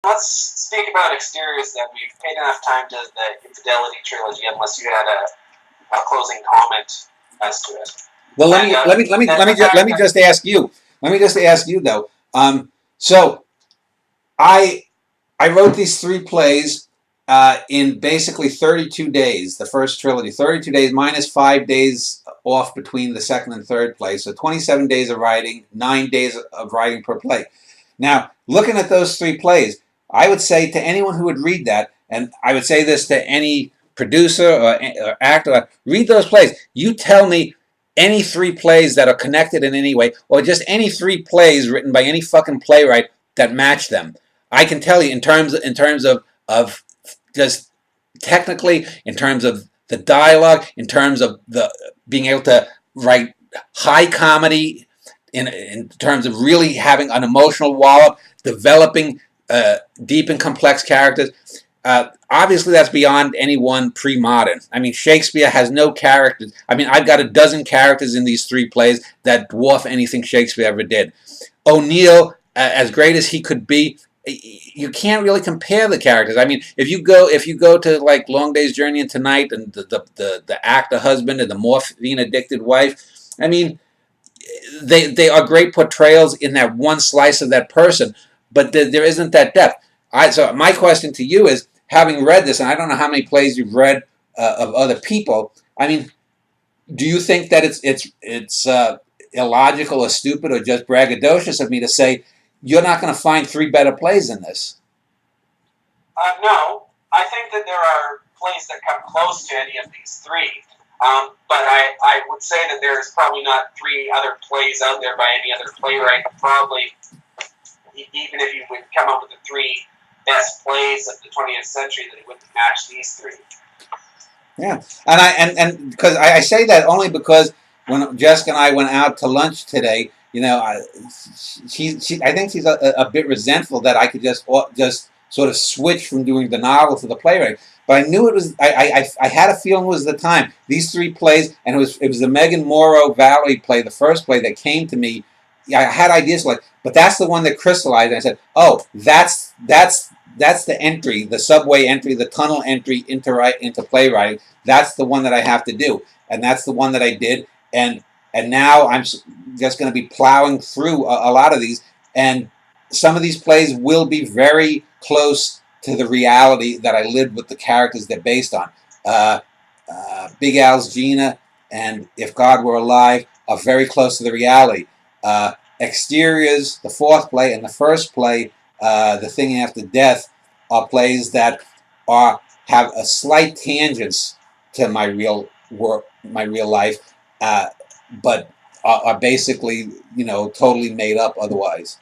Let's speak about exteriors then. We've paid enough time to the Infidelity trilogy, unless you had a closing comment as to it. Well, let me just ask you. Let me just ask you though. So I wrote these three plays in basically 32 days. The first trilogy, 32 days minus 5 days off between the second and third play. So 27 days of writing, 9 days of writing per play. Now, looking at those three plays, I would say to anyone who would read that, and I would say this to any producer or actor, read those plays. You tell me any three plays that are connected in any way, or just any three plays written by any fucking playwright that match them. I can tell you in terms of just technically, in terms of the dialogue, in terms of the being able to write high comedy, in terms of really having an emotional wallop, developing deep and complex characters. Obviously, that's beyond anyone pre-modern. I mean, Shakespeare has no characters. I mean, I've got a dozen characters in these three plays that dwarf anything Shakespeare ever did. O'Neill, as great as he could be, you can't really compare the characters. I mean, if you go to like Long Day's Journey into Night and the actor husband and the morphine addicted wife, I mean, they are great portrayals in that one slice of that person, but there isn't that depth. So my question to you is, having read this, and I don't know how many plays you've read of other people, I mean, do you think that it's illogical or stupid or just braggadocious of me to say you're not going to find three better plays than this? No, I think that there are plays that come close to any of these three. But I would say that there's probably not three other plays out there by any other playwright. Probably, even if you would come up with the three best plays of the 20th century, that it wouldn't match these three. Yeah, and because I say that only because when Jessica and I went out to lunch today, you know, I think she's a bit resentful that I could just sort of switch from doing the novel to the playwright. But I knew it was. I had a feeling it was the time. These three plays, and it was the Megan Morrow Valerie play, the first play that came to me. I had ideas like, but that's the one that crystallized. And I said, oh, that's the entry, the subway entry, the tunnel entry into playwriting. That's the one that I have to do, and that's the one that I did. And now I'm just going to be plowing through a lot of these, and some of these plays will be very close to the reality that I lived with the characters they're based on. Big Al's Gina and If God Were Alive are very close to the reality. Exteriors, the fourth play, and the first play, The Thing After Death, are plays that have a slight tangents to my real work, my real life, but are basically, you know, totally made up otherwise.